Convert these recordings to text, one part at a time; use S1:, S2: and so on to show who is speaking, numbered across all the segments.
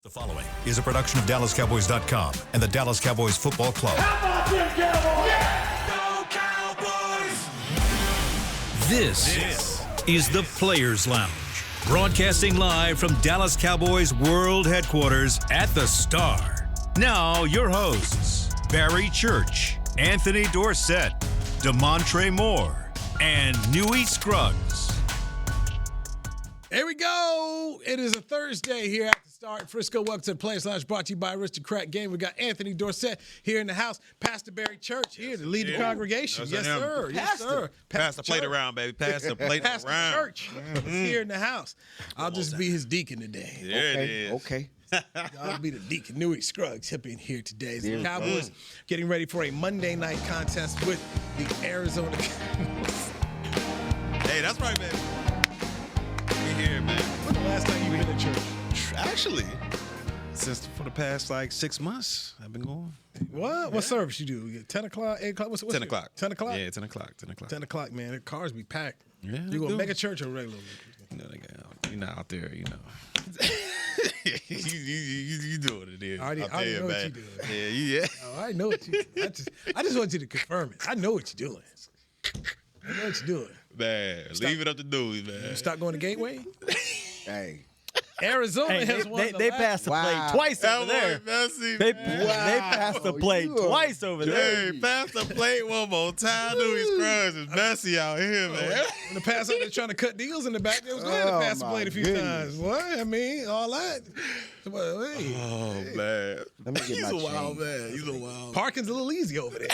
S1: The following is a production of DallasCowboys.com and the Dallas Cowboys Football Club.
S2: How about them Cowboys?
S1: Yeah! Go Cowboys! This is the Players Lounge, broadcasting live from Dallas Cowboys World Headquarters at the Star. Now, your hosts, Barry Church, Anthony Dorsett, DeMontre Moore, and Newy Scruggs.
S3: Here we go. It is a Thursday here at the Start. Frisco, welcome to the Players Lounge, brought to you by Aristocrat Game. We got Anthony Dorsett here in the house. Pastor Barry Church here to lead the congregation. Yes, sir. Yes, sir.
S4: Pass the plate around, baby. Pass the plate
S3: Pastor
S4: around.
S3: Church is here in the house. I'll just be his deacon today.
S4: There it is.
S5: Okay.
S3: I'll be the deacon. Newy Scruggs hip in here today. The Cowboys getting ready for a Monday night contest with the Arizona Cardinals.
S4: Hey, that's right, baby. We here, man.
S3: When's the last time you been to church?
S4: Actually, since for the past 6 months, I've been going.
S3: What? What service you do? 10 o'clock, 8 o'clock? What's
S4: 10 o'clock.
S3: 10 o'clock?
S4: Yeah, 10 o'clock. 10 o'clock.
S3: 10 o'clock, man. The cars be packed.
S4: Yeah,
S3: You going
S4: do.
S3: mega church or regular?
S4: You're not out there, you know. you doing it there.
S3: I already know what you doing.
S4: Yeah.
S3: Oh, I know what you do. I just want you to confirm it. I know what you're doing. I know what you're doing.
S4: Man, leave it up to Dewey, man.
S3: You stop going to Gateway?
S5: Hey.
S3: Arizona has won
S6: They
S3: the
S6: passed the plate
S5: Wow.
S6: twice
S4: That
S6: over there.
S4: boy messy,
S6: They
S4: man.
S6: passed the plate
S5: you are-
S6: twice over there.
S4: Hey, pass the plate one more time. Dewey Scruggs is messy out here, man.
S3: In the past, they're trying to cut deals in the back. They was glad to pass the
S5: my
S3: plate a few
S5: goodness.
S3: times. What? I mean, all that. Well, hey,
S4: Oh, man.
S5: Let me get
S4: He's
S5: my
S4: a wild
S5: change.
S4: man. He's a wild.
S3: parking's a little easy over there.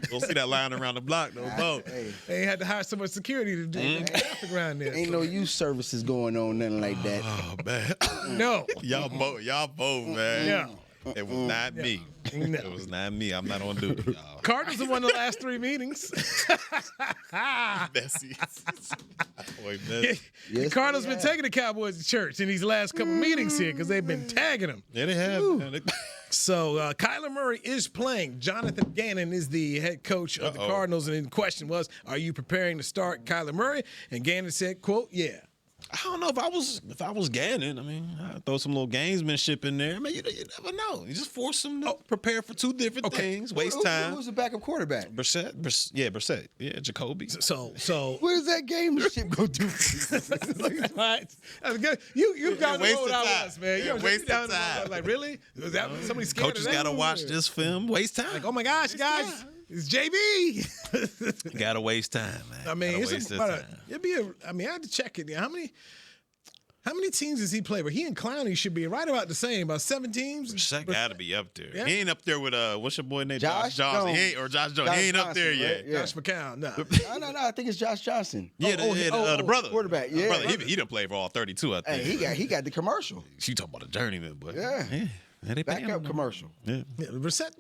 S4: Don't see that line around the block, though. Bo.
S5: Hey,
S3: They ain't had to hire so much security to do traffic around there.
S5: ain't no youth services going on, nothing like that.
S4: Oh, man.
S3: No.
S4: Y'all both, man.
S3: Yeah.
S4: It was not me.
S3: No.
S4: It was not me. I'm not on duty, y'all.
S3: Cardinals have won the last 3 meetings.
S4: Messy. Boy, messy.
S3: The
S5: Yes,
S3: Cardinals
S5: they
S3: been
S5: have.
S3: taking the Cowboys to church in these last couple meetings here because they've been tagging them.
S4: Yeah, they have. Man.
S3: So Kyler Murray is playing. Jonathan Gannon is the head coach of the Cardinals, and the question was, are you preparing to start Kyler Murray? And Gannon said, quote, yeah.
S4: I don't know if I was Gannon. I mean, I'd throw some little gamesmanship in there. I mean, you never know. You just force them to prepare for two different things, waste time.
S5: Who's the backup quarterback?
S4: Brissett. Yeah, Jacoby.
S3: So
S5: Where's that game ship go to?
S3: right. You got the
S4: waste
S3: road
S4: of
S3: I
S4: time.
S3: was, man.
S4: Yeah,
S3: You
S4: waste of
S3: down the road.
S4: time.
S3: I was like, really? Was that somebody scared
S4: Coaches
S3: of that?
S4: got to watch this film. Waste time.
S3: Like, oh my gosh, guys, it's JB.
S4: You got to waste time, man.
S3: I mean,
S4: Gotta
S3: it's
S4: waste this
S3: about
S4: time.
S3: it'd be I had to check it. How many teams does he play? But he and Clowney should be right about the same, about 7 teams.
S4: Brissett got to be up there.
S3: Yeah.
S4: He ain't up there with what's your boy name?
S5: Josh
S4: Johnson.
S5: Jones.
S4: He ain't, or Josh Jones.
S5: Josh
S4: He ain't up there
S5: Johnson,
S4: yet.
S5: right? Yeah.
S3: Josh McCown, no.
S5: No, I think it's Josh Johnson.
S4: Yeah, the brother.
S5: Quarterback,
S4: The
S5: yeah.
S4: brother. He done played for all 32, I think.
S5: Hey, he got the commercial.
S4: She talking about a journeyman, but
S5: Yeah.
S4: they pay him,
S5: Backup
S4: man.
S5: commercial.
S4: Yeah.
S3: Yeah, Brissett,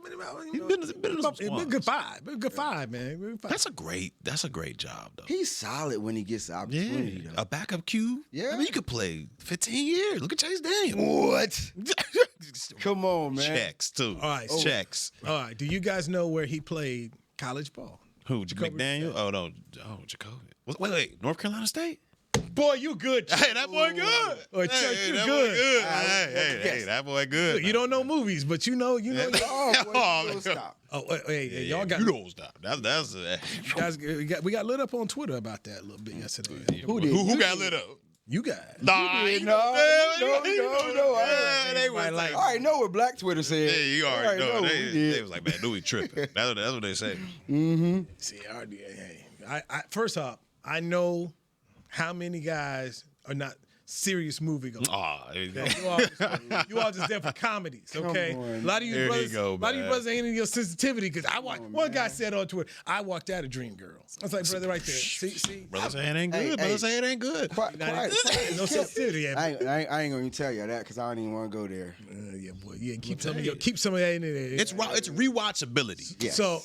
S4: He's been in some
S3: it's been
S4: squads.
S3: a good 5. Been a good 5, man. Good 5.
S4: That's a great job, though.
S5: He's solid when he gets the opportunity,
S4: Yeah,
S5: though.
S4: a backup Q.
S5: Yeah.
S4: I mean, you could play 15 years. Look at Chase Daniel.
S5: What? Come on, man.
S4: Checks too.
S3: All right.
S4: Checks.
S3: All right. Do you guys know where he played college ball?
S4: Who? McDaniel? Oh no. Oh, Jacoby. Wait. North Carolina State.
S3: Boy, you good.
S4: Hey, that boy good.
S3: Boy, Chuck, you
S4: that
S3: good.
S4: boy good.
S5: Yes.
S4: Hey, that boy good.
S3: You don't know movies, but you know.
S5: Oh, boy,
S4: Oh,
S5: you
S4: man.
S5: stop.
S3: Oh, hey, y'all got.
S4: You don't stop. That's
S3: Guys, we got lit up on Twitter about that a little bit yesterday.
S5: Who did?
S4: who got lit up?
S3: You guys.
S4: Nah,
S5: did.
S4: you
S5: No.
S4: Yeah, they was like,
S5: I already know what Black Twitter said.
S4: yeah, you already know.
S5: what we
S4: They
S5: did.
S4: was like, man, Dewey tripping. That's what they say.
S3: See, I first off, I know how many guys are not serious moviegoers.
S4: Oh, there you go.
S3: You all just there for comedies, okay?
S5: on.
S3: A lot of you
S4: There you
S3: brothers,
S4: go,
S3: a lot of you
S4: man.
S3: brothers ain't in your sensitivity because I watched. One guy said on Twitter, "I walked out of Dreamgirls." I was like, brother, right there. See,
S4: Brother say it ain't good.
S5: Hey,
S4: Brother
S5: hey.
S4: say it ain't good.
S5: Quiet.
S3: no sensitivity.
S5: I ain't going to tell you that because I don't even want to go there.
S3: Yeah, boy. Yeah, keep some of that in there.
S4: It's rewatchability.
S5: Yeah.
S3: So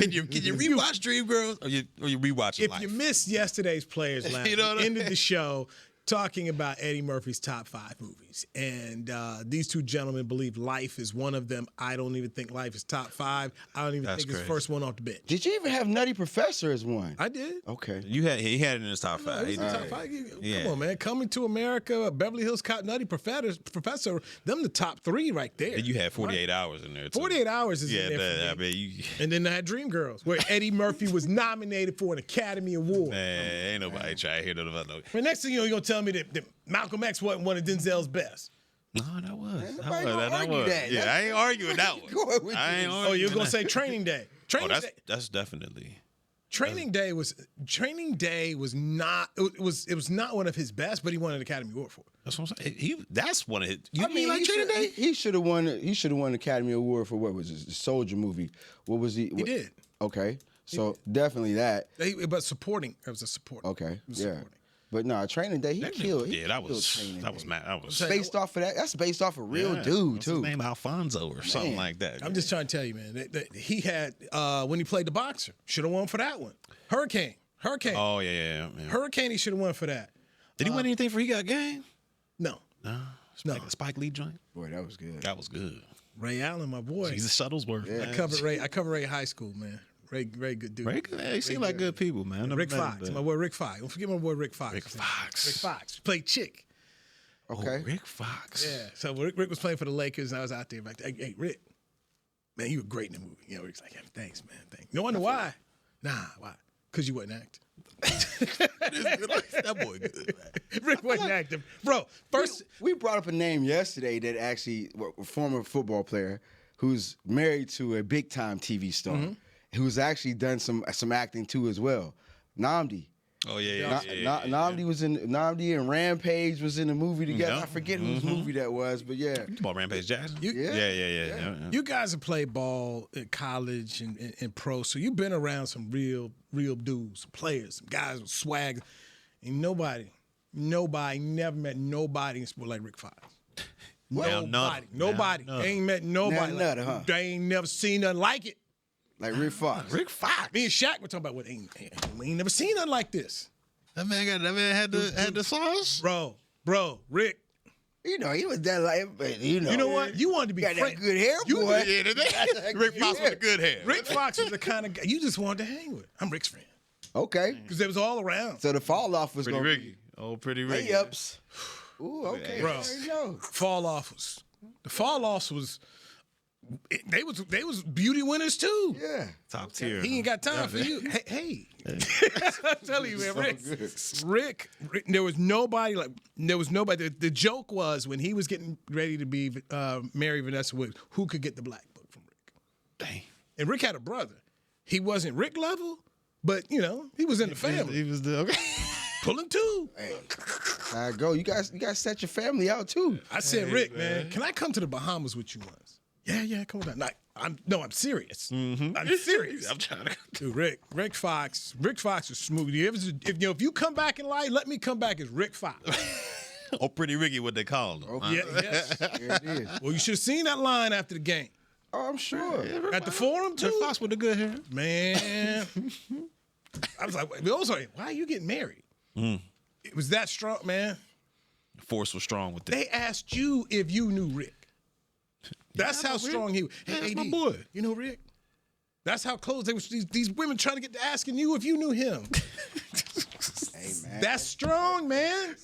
S4: Can you rewatch Dreamgirls or you rewatch it
S3: if
S4: life?
S3: you missed yesterday's Players Lounge,
S4: You know what
S3: we
S4: I
S3: ended the show talking about Eddie Murphy's top 5 movies. And these two gentlemen believe Life is one of them. I don't even think Life is top 5. I don't even think it's the first one off the bench.
S5: Did you even have Nutty Professor as one?
S3: I did.
S5: Okay.
S4: He had it in his top 5.
S3: He's in the top 5. Come on, man. Coming to America, Beverly Hills Cop, Nutty Professor, them the top 3 right there.
S4: And you had 48 hours in there, too.
S3: 48 hours is in there for me. And then I had Dreamgirls, where Eddie Murphy was nominated for an Academy Award.
S4: Man, ain't nobody trying to hear none of that.
S3: The next thing you know, you're going to tell me that Malcolm X wasn't one of Denzel's best.
S4: No, that was.
S5: That.
S4: Yeah, I ain't arguing that one. I ain't arguing.
S3: Oh, you're going to say Training Day.
S4: That's definitely.
S3: Training Day was not it was not one of his best, but he won an Academy Award for it.
S4: That's what I'm saying. That's one of his.
S5: Training Day? He should have won. He should have won the Academy Award for what was it? The Soldier movie. What was he?
S3: He did.
S5: Okay, so definitely that.
S3: But supporting. It was a support.
S5: Okay, yeah.
S3: Supporting.
S5: But no, Training Day, he killed.
S4: That was mad. That was
S5: based off of that. That's based off a real dude
S4: What's
S5: too.
S4: His name Alfonso or something like that.
S3: I'm just trying to tell you, man. That he had when he played the boxer, should have won for that one. Hurricane.
S4: Oh yeah.
S3: Hurricane. He should have won for that.
S4: Did he win anything for He Got Game?
S3: No.
S4: Spike Lee joint.
S5: Boy, that was good.
S4: That was good.
S3: Ray Allen, my boy.
S4: He's a Shuttlesworth.
S3: Yeah. I covered Ray high school, man. Ray good dude.
S4: They seem like good people, man.
S3: Rick Fox, my boy Rick Fox. Don't forget my boy Rick Fox.
S4: Rick Fox
S3: Played Chick.
S5: Okay.
S4: Rick Fox.
S3: Yeah. So Rick was playing for the Lakers, and I was out there like, hey, Rick, man, you were great in the movie. You know, Rick's like, hey, thanks, man. Thanks. You wonder why? Nah, why? Because you wasn't acting.
S4: That boy good, man.
S3: Rick wasn't acting. Bro, first.
S5: We brought up a name yesterday that actually, a former football player who's married to a big-time TV star. Who's actually done some acting too as well. Namdi.
S4: Oh yeah.
S5: Namdi was in Namdi and Rampage was in the movie together. I forget whose movie that was, but yeah.
S4: You about Rampage Jackson?
S5: Yeah.
S3: You guys have played ball at college and pro, so you've been around some real dudes, some players, some guys with swag. And nobody never met nobody in sport like Rick Fox. Nobody. They ain't met nobody. They ain't never seen nothing like it.
S5: Like Rick Fox.
S3: Me and Shaq were talking about we ain't never seen nothing like this.
S4: That man had the sauce.
S3: Bro, Rick.
S5: You know, he was that like, you know.
S3: You know what? You wanted to be
S5: got that good hair, boy.
S4: Rick Fox with the good hair.
S3: Rick Fox was the kind of guy you just wanted to hang with. I'm Rick's friend.
S5: Okay.
S3: Because it was all around.
S5: So the fall off was
S4: Pretty
S5: going
S4: Ricky. Oh, Pretty Ricky.
S5: Layups. Ooh, okay.
S3: Bro, the fall offs was they was beauty winners too.
S5: Yeah.
S4: Top tier.
S3: He ain't got time for you. Hey. I'm telling you, man, Rick, there was nobody. The joke was when he was getting ready to marry Vanessa Williams, who could get the black book from Rick?
S4: Dang.
S3: And Rick had a brother. He wasn't Rick level, but he was in the family.
S4: He was the
S3: pulling two.
S5: Hey, I go. You guys set your family out too.
S3: I said, Rick, man, can I come to the Bahamas with you once? Yeah, come on down. I'm serious. I'm serious.
S4: I'm trying to.
S3: Dude, Rick Fox is smooth. If you come back in life, let me come back as Rick Fox.
S4: Oh, Pretty Ricky, what they call him.
S5: Okay.
S3: Yes.
S5: There it is.
S3: Well, you should have seen that line after the game.
S5: Oh, I'm sure.
S3: At the forum too.
S4: Rick Fox with the good hair.
S3: Man, I was like, why are you getting married? It was that strong, man.
S4: The force was strong with that.
S3: They asked you if you knew Rick. That's how strong he was.
S4: Hey, that's
S3: AD,
S4: my boy.
S3: You know Rick? That's how close they was. These women trying to get to asking you if you knew him.
S5: Hey, man.
S3: That's strong, man.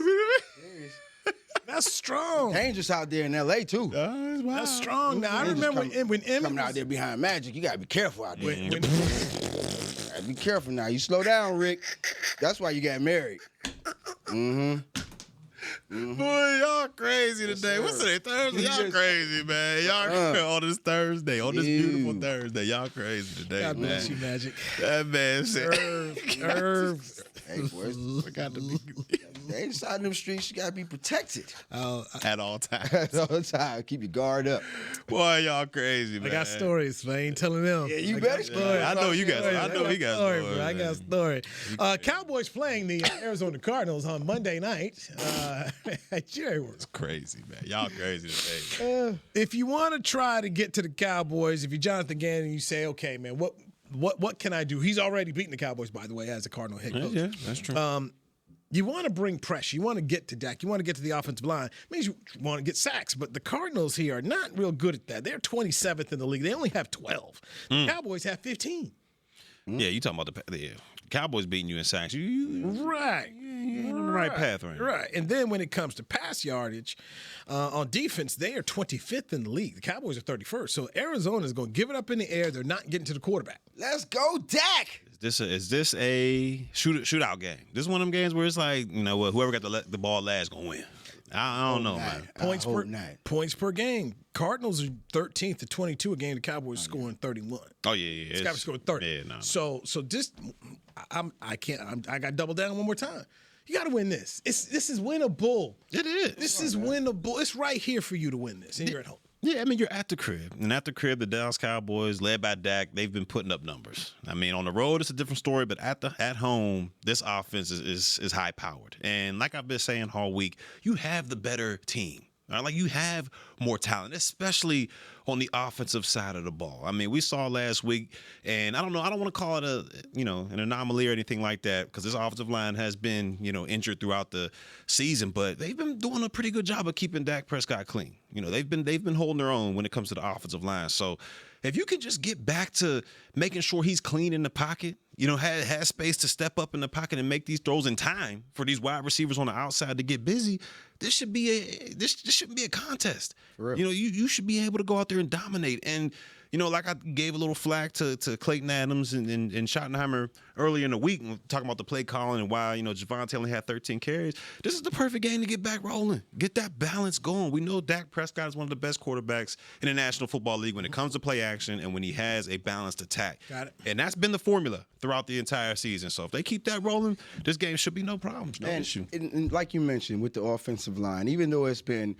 S3: That's strong.
S5: Dangerous out there in L.A. too.
S3: That's strong. Now, I remember when Emmett
S5: coming out
S3: was,
S5: there behind Magic, you got to be careful out there.
S3: when
S5: Gotta be careful now. You slow down, Rick. That's why you got married.
S4: Boy, y'all crazy today. What's today? Thursday? Y'all crazy, man. Y'all on this Thursday, on this beautiful Thursday. Y'all crazy today,
S3: God
S4: man.
S3: bless you, Magic.
S4: That man said,
S3: Nerves.
S5: Hey, boys,
S4: got to be
S5: they inside them streets, you gotta be protected
S4: at all times.
S5: at all times. Keep your guard up.
S4: Boy, y'all crazy, man.
S3: I got stories, man. I ain't telling them.
S5: Yeah, you better.
S4: I know you guys. I know he got stories.
S3: I got a story. Cowboys playing the Arizona Cardinals on Monday night.
S4: It's crazy, man. Y'all crazy today.
S3: If you want to try to get to the Cowboys, if you're Jonathan Gannon, you say, okay, man, what can I do? He's already beaten the Cowboys, by the way, as a Cardinal head coach.
S4: Yeah, that's true.
S3: You want to bring pressure. You want to get to Dak. You want to get to the offensive line. It means you want to get sacks. But the Cardinals here are not real good at that. They're 27th in the league. They only have 12. The Cowboys have 15.
S4: Yeah, you talking about the Cowboys beating you in sacks.
S3: Right.
S4: You're on the right path right now.
S3: Right. And then when it comes to pass yardage, on defense, they are 25th in the league. The Cowboys are 31st. So Arizona is going to give it up in the air. They're not getting to the quarterback.
S5: Let's go, Dak.
S4: Is this a shootout game? This is one of them games where it's like, you know what, whoever got the ball last going to win. I don't know, man.
S3: Points per game. Cardinals are 13th to 22 a game. The Cowboys scoring 31.
S4: Oh yeah.
S3: The Cowboys scoring 30.
S4: Yeah, no.
S3: So just I got to double down one more time. You got to win this. This is winnable.
S4: It is.
S3: This is winnable. It's right here for you to win this, and you're at home.
S4: Yeah, I mean, you're at the crib. And at the crib, the Dallas Cowboys, led by Dak, they've been putting up numbers. I mean, on the road, it's a different story, but at home, this offense is high-powered. And like I've been saying all week, you have the better team. Right? Like, you have more talent, especially on the offensive side of the ball. I mean, we saw last week, and I don't want to call it an anomaly or anything like that, because this offensive line has been, injured throughout the season, but they've been doing a pretty good job of keeping Dak Prescott clean. They've been holding their own when it comes to the offensive line. So if you can just get back to making sure he's clean in the pocket, has space to step up in the pocket and make these throws in time for these wide receivers on the outside to get busy, this shouldn't be a contest. You should be able to go out there and dominate. And like I gave a little flack to Clayton Adams and Schottenheimer earlier in the week, talking about the play calling and why Javonte only had 13 carries. This is the perfect game to get back rolling, get that balance going. We know Dak Prescott is one of the best quarterbacks in the National Football League when it comes to play action and when he has a balanced attack.
S3: Got it.
S4: And that's been the formula throughout the entire season. So if they keep that rolling, this game should be no problems, no issue.
S5: And like you mentioned with the offensive line, even though it's been,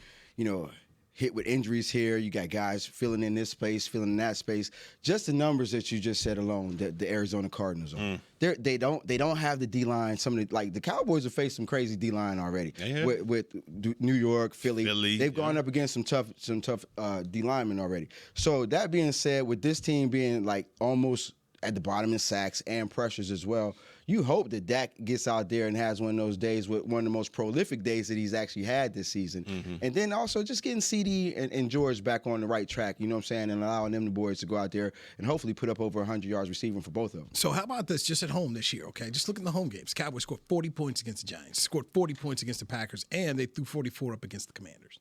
S5: hit with injuries here, you got guys filling in this space, filling in that space. Just the numbers that you just said alone, the Arizona Cardinals are. They don't have the D line. The Cowboys have faced some crazy D line already with New York, Philly. They've gone up against some tough D linemen already. So that being said, with this team being like almost at the bottom in sacks and pressures as well, you hope that Dak gets out there and has one of those days, with one of the most prolific days that he's actually had this season. And then also just getting CD and George back on the right track, you know what I'm saying, and allowing them the boys to go out there and hopefully put up over 100 yards receiving for both of them.
S3: So how about this just at home this year, okay? Just look at the home games. Cowboys scored 40 points against the Giants, scored 40 points against the Packers, and they threw 44 up against the Commanders.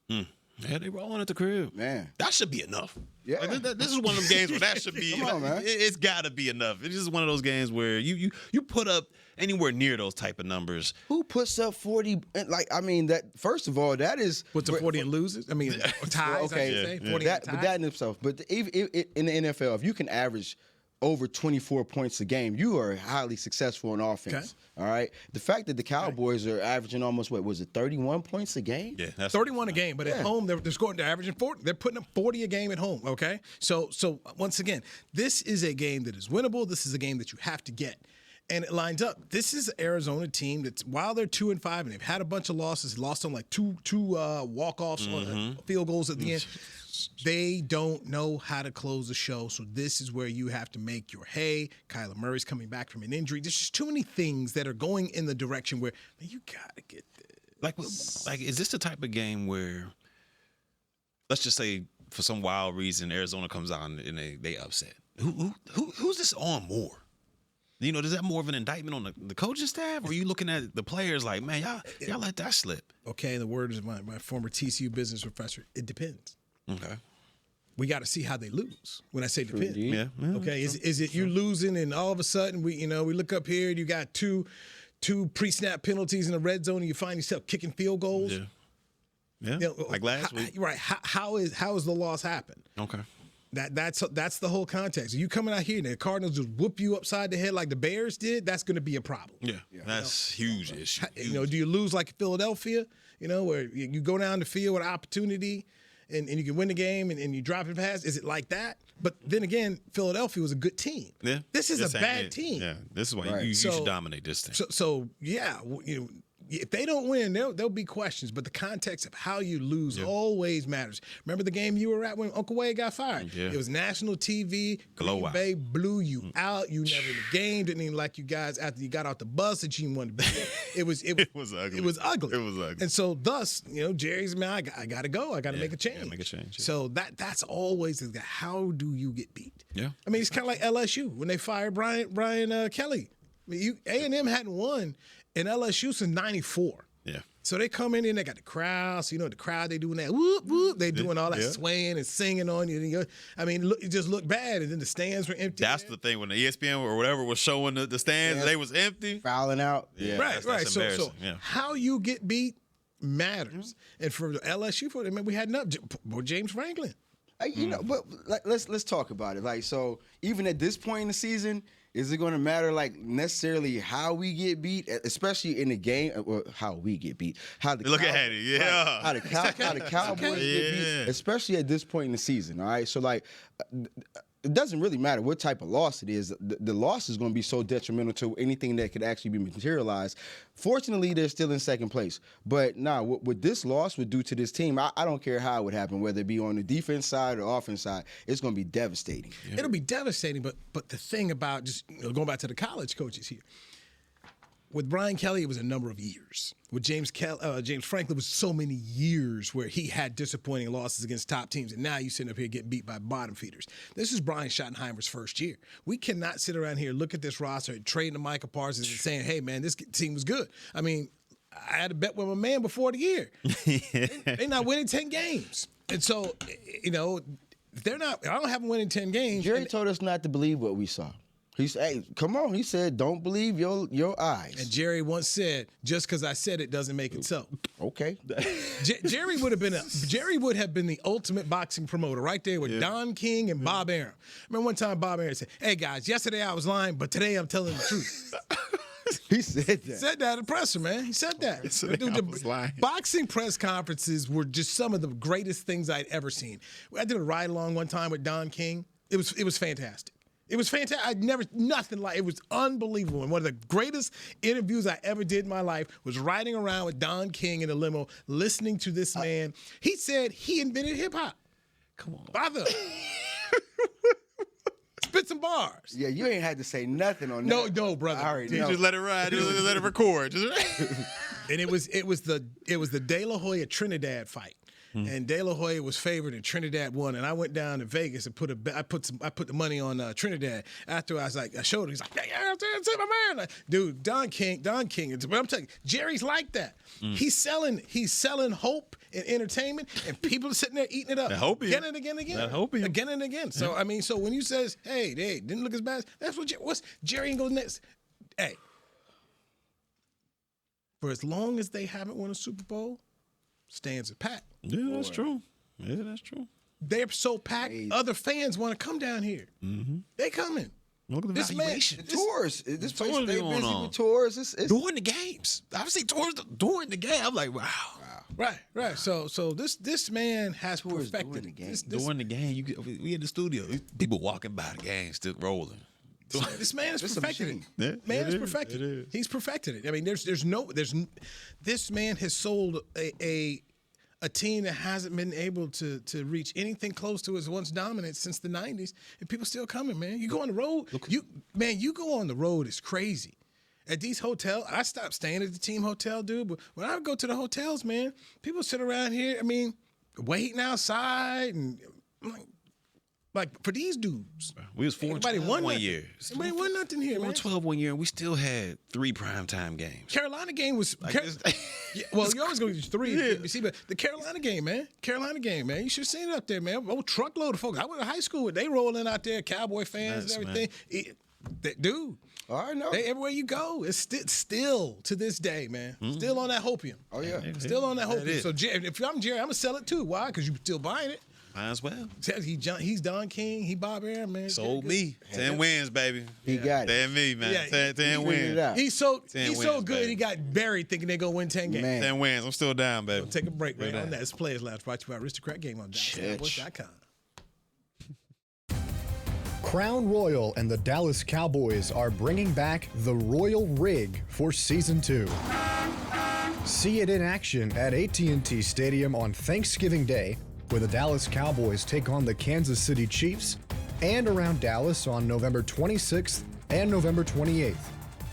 S4: Yeah, they rolling at the crib.
S5: Man.
S4: That should be enough.
S5: Yeah.
S4: This is one of them games where that should be.
S5: Come on, man.
S4: It's got to be enough. It's just one of those games where you put up anywhere near those type of numbers.
S5: Who puts up 40? That first of all, that is.
S3: What's a 40 and loses? I mean, ties,
S5: okay,
S3: I should say. 40
S5: but that in itself. But in the NFL, if you can average over 24 points a game, you are highly successful in offense. Okay. All right. The fact that the Cowboys are averaging almost 31 points a game?
S4: Yeah, that's
S3: 31 a game, but at home they're scoring. They're averaging 40. They're putting up 40 a game at home. Okay. So once again, this is a game that is winnable. This is a game that you have to get. And it lines up. This is an Arizona team that's, while they're 2-5 and they've had a bunch of losses, lost on like two walk-offs, field goals at the end. They don't know how to close the show, so this is where you have to make your hay. Kyler Murray's coming back from an injury. There's just too many things that are going in the direction where, man, you got to get this.
S4: Like, is this the type of game where, let's just say, for some wild reason, Arizona comes out and they upset? Who's this on more? Is that more of an indictment on the coaching staff, or are you looking at the players like, man, y'all let that slip?
S3: Okay, in the words of my former TCU business professor, it depends.
S4: Okay.
S3: We got to see how they lose. When I say depends.
S4: Yeah.
S3: Okay, is it you losing and all of a sudden we look up here and you got two pre-snap penalties in the red zone and you find yourself kicking field goals?
S4: Yeah. Like last week.
S3: Right. How is the loss happen?
S4: Okay.
S3: That's the whole context. Are you coming out here and the Cardinals just whoop you upside the head like the Bears did? That's going to be a problem.
S4: Yeah. That's huge issue.
S3: Do you lose like Philadelphia? Where you go down the field with opportunity and you can win the game and you drop it past? Is it like that? But then again, Philadelphia was a good team.
S4: Yeah.
S3: This is a bad team.
S4: Yeah. This is why you should dominate this thing.
S3: So if they don't win, there'll be questions. But the context of how you lose always matters. Remember the game you were at when Uncle Wade got fired? Yeah. It was national TV. Green Bay blew you out. You never in the game. Didn't even like you guys after you got off the bus that you didn't want to be there. It was ugly. It was ugly. And so thus, Jerry's, man, I got to go. I got to make a change. So that's always how do you get beat?
S4: Yeah.
S3: I mean, it's kind of like LSU when they fired Brian Kelly. I mean, A&M hadn't won in LSU since '94. Yeah. So they come in and they got the crowd. So, the crowd, they doing that whoop, whoop. They doing all that swaying and singing on you. I mean, it just looked bad. And then the stands were empty.
S4: That's the thing. When the ESPN or whatever was showing the stands, they was empty.
S5: Fouling out.
S3: Yeah. Right. So how you get beat matters. And for LSU, we had James Franklin.
S5: But let's talk about it. Like, so even at this point in the season, is it going to matter necessarily how we get beat, especially in the game? Or how we get beat? How the how the Cowboys get beat, especially at this point in the season. All right, so it doesn't really matter what type of loss it is. The loss is going to be so detrimental to anything that could actually be materialized. Fortunately, they're still in second place. But what this loss would do to this team, I don't care how it would happen, whether it be on the defense side or offense side, it's going to be devastating.
S3: Yeah. It'll be devastating, but the thing about just going back to the college coaches here, with Brian Kelly, it was a number of years. With James Franklin, it was so many years where he had disappointing losses against top teams, and now you sitting up here getting beat by bottom feeders. This is Brian Schottenheimer's first year. We cannot sit around here, look at this roster, trading to Micah Parsons and saying, hey, man, this team was good. I mean, I had a bet with my man before the year. They're not winning 10 games. And so, they're not – I don't have them winning 10 games.
S5: Jerry told us not to believe what we saw. He said, hey, come on. He said, don't believe your eyes.
S3: And Jerry once said, just because I said it doesn't make it so.
S5: Okay.
S3: Jerry would have been the ultimate boxing promoter right there with Don King and Bob Arum. I remember one time Bob Arum said, hey, guys, yesterday I was lying, but today I'm telling the truth.
S5: He said that.
S3: He said that at the presser, man. He said that. Dude, the boxing press conferences were just some of the greatest things I'd ever seen. I did a ride-along one time with Don King. It was fantastic. It was fantastic. It was unbelievable. And one of the greatest interviews I ever did in my life was riding around with Don King in a limo, listening to this man. He said he invented hip-hop. Come on. Father. Spit some bars.
S5: Yeah, you ain't had to say nothing on that.
S3: No, brother.
S5: I already know.
S4: Just let it ride. Just let it record.
S3: And it was the De La Hoya Trinidad fight. And De La Hoya was favored and Trinidad won. And I went down to Vegas and I put the money on Trinidad. After I showed him, he's like, yeah, that's my man. Like, dude, Don King. But I'm telling you, Jerry's like that. He's selling hope and entertainment, and people are sitting there eating it up. Again and again and again. Again and again. So so when you says, hey, they didn't look as bad, that's what's Jerry and goes next. Hey, for as long as they haven't won a Super Bowl, stands are packed.
S4: Yeah, that's true. Yeah, that's true.
S3: They're so packed, other fans want to come down here. Mm-hmm. They coming.
S4: Look at the valuation.
S5: Tours. This place stay busy with tours. It's
S4: during the games. I've seen tours during the game. I'm like, wow.
S3: Right. So this man has perfected
S5: during the game.
S4: During the game, we in the studio. People walking by the game, still rolling.
S3: This man has perfected it. Man has perfected it. He's perfected it. I mean, this man has sold a team that hasn't been able to reach anything close to his once dominance since the 90s, and people still coming, man. You go on the road, you go on the road, it's crazy. At these hotels, I stopped staying at the team hotel, dude, but when I go to the hotels, man, people sit around here, I mean, waiting outside, and I'm like, for these dudes.
S4: We was 4-12 one year.
S3: Nobody won nothing here, man.
S4: 4-12 one year, and we still had 3 primetime games.
S3: Carolina game was well, you always go to 3 you see, but the Carolina game, man. You should have seen it up there, man. Oh, truckload of folks. I went to high school with they rolling out there, Cowboy fans and everything. Dude.
S5: I know.
S3: Everywhere you go, it's still to this day, man. Still on that hopium.
S5: Oh, yeah.
S3: Still on that hopium. So if I'm Jerry, I'm going to sell it too. Why? Because you're still buying it.
S4: Might as well.
S3: He's Don King. He Bob Arum, man.
S4: Sold me. 10 wins, baby.
S5: He got it.
S4: 10 me, man.
S3: Yeah,
S4: 10 wins.
S3: He's so
S4: wins,
S3: good.
S4: baby.
S3: He got buried thinking they're going to win 10 games.
S5: Man.
S4: 10 wins. I'm still down, baby.
S3: We'll take a break right on that. It's Players Lounge brought to you by Aristocrat Game on DallasCowboys.com.
S2: Crown Royal and the Dallas Cowboys are bringing back the Royal Rig for Season 2. See it in action at AT&T Stadium on Thanksgiving Day, where the Dallas Cowboys take on the Kansas City Chiefs, and around Dallas on November 26th and November 28th.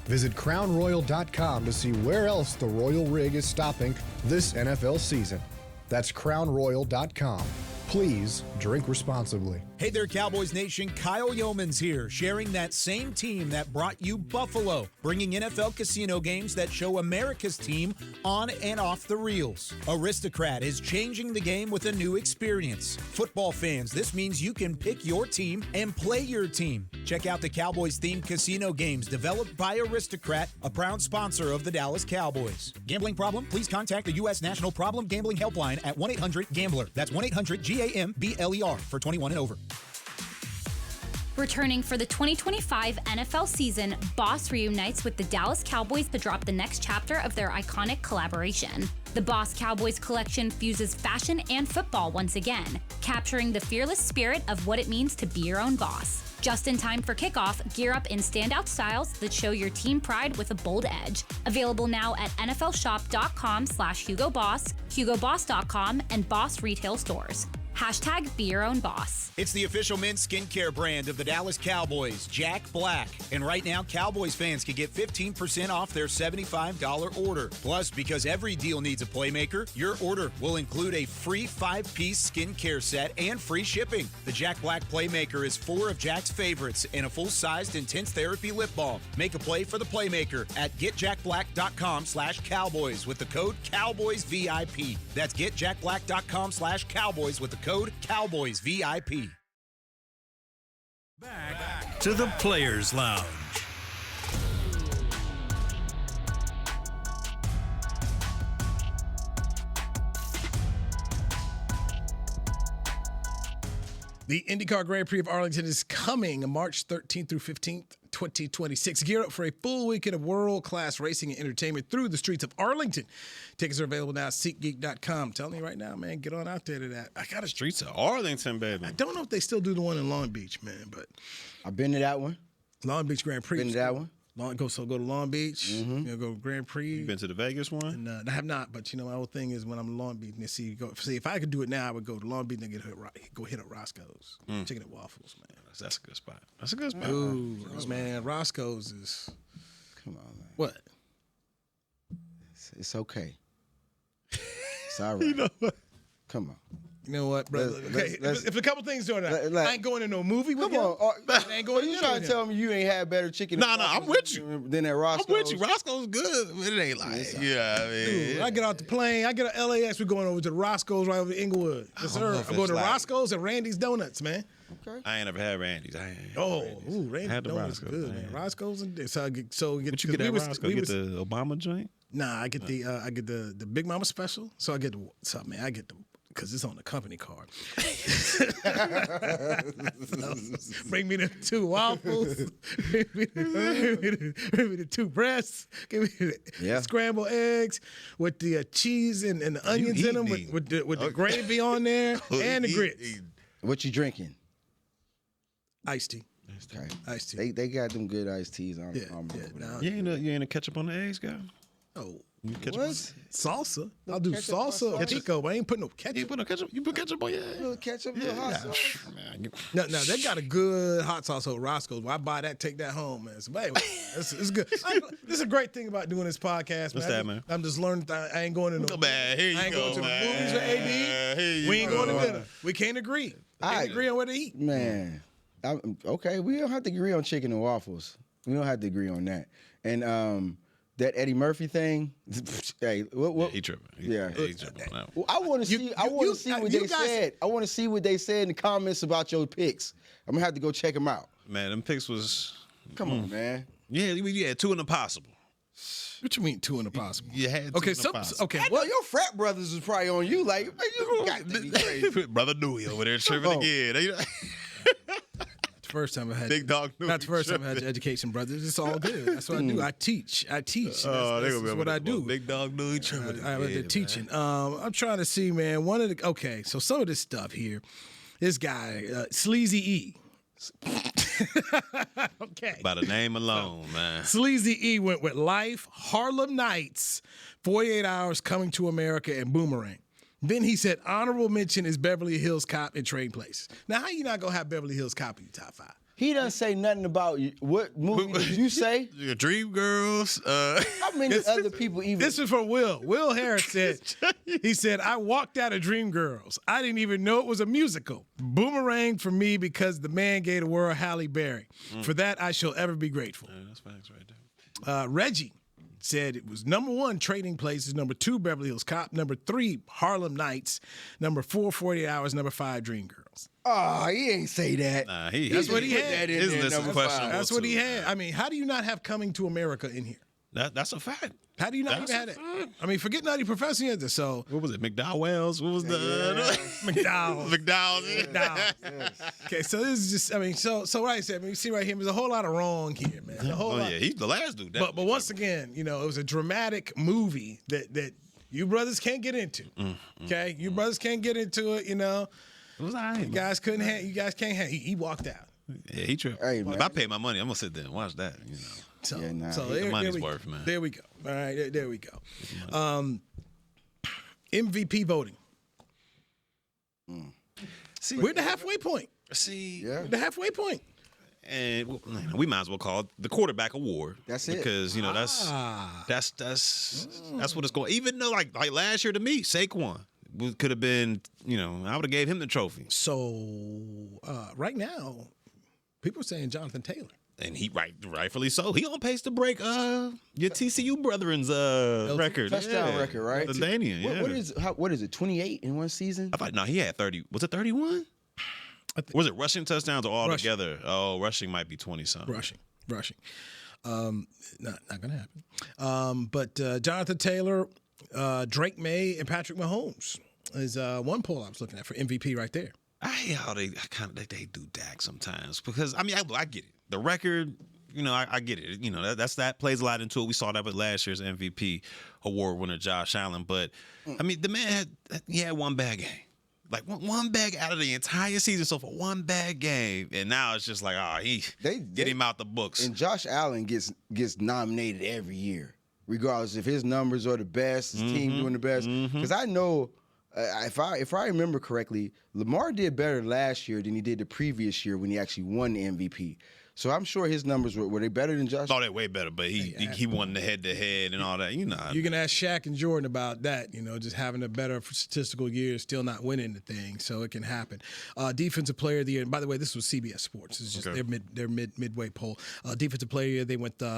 S2: Visit crownroyal.com to see where else the Royal Rig is stopping this NFL season. That's crownroyal.com. Please drink responsibly.
S6: Hey there, Cowboys Nation. Kyle Yeomans here, sharing that same team that brought you Buffalo, bringing NFL casino games that show America's team on and off the reels. Aristocrat is changing the game with a new experience. Football fans, this means you can pick your team and play your team. Check out the Cowboys-themed casino games developed by Aristocrat, a proud sponsor of the Dallas Cowboys. Gambling problem? Please contact the U.S. National Problem Gambling Helpline at 1-800-GAMBLER. That's 1-800-GAMBLER for 21 and over.
S7: Returning for the 2025 NFL season, Boss reunites with the Dallas Cowboys to drop the next chapter of their iconic collaboration. The Boss Cowboys collection fuses fashion and football once again, capturing the fearless spirit of what it means to be your own boss. Just in time for kickoff, gear up in standout styles that show your team pride with a bold edge. Available now at nflshop.com/HugoBoss, HugoBoss.com, and Boss retail stores. Hashtag be your own boss.
S6: It's the official men's skincare brand of the Dallas Cowboys, Jack Black. And right now, Cowboys fans can get 15% off their $75 order. Plus, because every deal needs a playmaker, your order will include a free 5-piece skincare set and free shipping. The Jack Black Playmaker is 4 of Jack's favorites and a full-sized intense therapy lip balm. Make a play for the Playmaker at getjackblack.com/Cowboys with the code CowboysVIP. That's getjackblack.com/Cowboys with the code CowboysVIP.
S1: Back to the Players Lounge.
S3: The IndyCar Grand Prix of Arlington is coming March 13th through 15th, 2026. Gear up for a full weekend of world-class racing and entertainment through the streets of Arlington. Tickets are available now at SeatGeek.com. I'm telling you right now, man, get on out there to that. I got a
S4: Streets of Arlington, baby.
S3: I don't know if they still do the one in Long Beach, man, but
S5: I've been to that one.
S3: Long Beach Grand Prix.
S5: Been to that one.
S3: Go to Long Beach. Go Grand Prix.
S4: You been to the Vegas one?
S3: And, I have not, but my whole thing is when I'm in Long Beach and see if I could do it now, I would go to Long Beach and go hit up Roscoe's chicken and waffles, man.
S4: That's a good spot. That's a good spot.
S3: Ooh, man, Roscoe's is.
S5: Come on, man.
S3: What?
S5: It's okay. It's all right.
S4: You know what?
S5: Come on.
S3: You know what, brother? If a couple things doing that, I ain't going to no movie with
S5: Come
S3: you.
S5: on.
S3: I ain't going to
S5: you trying to tell me you ain't had better chicken?
S4: Nah, I'm with you.
S5: Than at Roscoe's?
S4: I'm with you. Roscoe's good, but it ain't like, I mean.
S3: Dude, I get off the plane. I get to LAX. We're going over to Roscoe's right over to Inglewood. Yes, sir. I'm going to Roscoe's and Randy's Donuts, man.
S5: Okay.
S4: I ain't never had Randy's.
S3: Randy's Donuts
S4: Roscoe's,
S3: good, man. Roscoe's and what you get
S4: at Roscoe's? Get the Obama joint?
S3: Nah, I get the Big Mama special. So I get the because it's on the company card. Bring me the 2 waffles. Bring me the 2 breasts. Give me the scrambled eggs with the cheese and the onions in them with the gravy on there and the grits.
S5: What you drinking?
S3: Iced tea.
S5: Okay.
S3: Iced tea.
S5: They got them good iced teas on.
S4: You ain't a ketchup on the eggs, guy?
S3: Oh.
S5: What?
S3: Salsa. I'll do salsa or pico, but I ain't putting no ketchup.
S4: You put no ketchup? You put ketchup on your eggs?
S5: Little ketchup, little hot sauce.
S3: No, they got a good hot sauce at Roscoe's. Well, I buy that, take that home, man. So, anyway, it's good. This is a great thing about doing this podcast, man.
S4: What's that, man?
S3: I'm just learning. I ain't going to no.
S4: Man, here you
S3: I ain't
S4: go,
S3: going to
S4: man.
S3: the movies with AD. We ain't going to dinner. We can't agree. Can't agree on where to eat.
S5: Man, okay. We don't have to agree on chicken and waffles. We don't have to agree on that. And that Eddie Murphy thing. Hey, what?
S4: He tripping.
S5: He
S4: tripping on that.
S5: Well, I want to see. I want to see what they said. I want to see what they said in the comments about your picks. I'm gonna have to go check them out.
S4: Man, them picks was.
S5: Come on, man.
S4: Yeah, you had 2 in the possible.
S3: What you mean 2 in the possible?
S4: You had 2 in the possible.
S3: Okay.
S5: I know your frat brothers is probably on you. Like, man, you got to be crazy.
S4: Brother Dewey over there tripping again.
S3: First time I had
S4: Big dog.
S3: Not the first time I had education, brothers. It's all good. That's what I do. I teach. That's what I do.
S4: Big dog knew
S3: I went to teaching. I'm trying to see, man. So some of this stuff here. This guy, Sleazy E. Okay.
S4: By the name alone, man.
S3: Sleazy E went with Life, Harlem Nights, 48 Hours, Coming to America, and Boomerang. Then he said honorable mention is Beverly Hills Cop and Trading Places. Now, how you not going to have Beverly Hills Cop in your top 5?
S5: He doesn't say nothing about you. What movie did you say?
S4: Dream Girls.
S5: How many other people even?
S3: This is for Will. Will Harris said, he said, I walked out of Dreamgirls. I didn't even know it was a musical. Boomerang for me because the man gave the world Halle Berry. For that, I shall ever be grateful.
S4: Yeah, that's facts right there.
S3: Reggie said it was number 1, Trading Places, number 2, Beverly Hills Cop, number 3, Harlem Nights, number 4, 48 Hours, number 5, Dreamgirls.
S5: Oh, he ain't say that.
S4: Nah,
S3: That's what he had.
S4: His list is
S5: number
S4: questionable.
S3: That's what he
S4: too,
S3: had.
S4: man.
S3: I mean, how do you not have Coming to America in here?
S4: That's a fact.
S3: How do you not
S4: That's
S3: even have
S4: a
S3: that?
S4: fact.
S3: I mean, forget Nutty Professor yet. So
S4: What was it? McDowell's? What was the
S3: McDowell's.
S4: McDowell's?
S3: McDowell's. Okay, so this is just, I mean, so what I said, I mean, you see right here, there's a whole lot of wrong here, man. A whole
S4: Oh
S3: lot.
S4: yeah, he's the last dude.
S3: But once again, you know, it was a dramatic movie that you brothers can't get into. Okay, you brothers can't get into it. You know,
S4: it was all right.
S3: you guys couldn't. You guys can't. He walked out.
S4: Yeah, he tripped.
S5: Hey, man.
S4: If I pay my money, I'm gonna sit there and watch that. You know,
S3: So,
S5: Yeah, nah,
S3: so
S5: the
S4: money's
S3: we,
S4: worth, man.
S3: There we go. All right, there we go. MVP voting.
S4: see,
S3: We're at the halfway point.
S4: see,
S5: Yeah.
S3: The halfway point.
S4: and we might as well call it the quarterback award.
S5: That's it.
S4: Because you know that's what it's going. Even though like last year to me, Saquon could have been. You know, I would have gave him the trophy.
S3: So right now, people are saying Jonathan Taylor.
S4: And he rightfully so. He on pace to break your TCU brethren's record.
S5: Touchdown record, right?
S4: The Danian, yeah.
S5: What is it? 28 in one season?
S4: I thought he had 30. Was it 31? Was it rushing touchdowns or all
S3: Rushing.
S4: together? Oh, rushing might be 20 something.
S3: Rushing. Not gonna happen. But Jonathan Taylor, Drake May, and Patrick Mahomes is one poll I was looking at for MVP right there.
S4: I hate how they do Dak sometimes because I mean I get it. The record, you know, I get it. You know, that plays a lot into it. We saw that with last year's MVP award winner Josh Allen. But I mean, the man had one bad game. Like one bad out of the entire season, so for one bad game, and now it's just like, get him out the books.
S5: And Josh Allen gets nominated every year, regardless if his numbers are the best, his team doing the best. Because I know, if I remember correctly, Lamar did better last year than he did the previous year when he actually won the MVP. So I'm sure his numbers were they better than Josh?
S4: Oh, they're way better, but he won the head-to-head and all that. You know,
S3: You can ask Shaq and Jordan about that, you know, just having a better statistical year, still not winning the thing, so it can happen. Defensive Player of the Year, and by the way, this was CBS Sports. It's just their midway poll. Defensive Player of the Year, they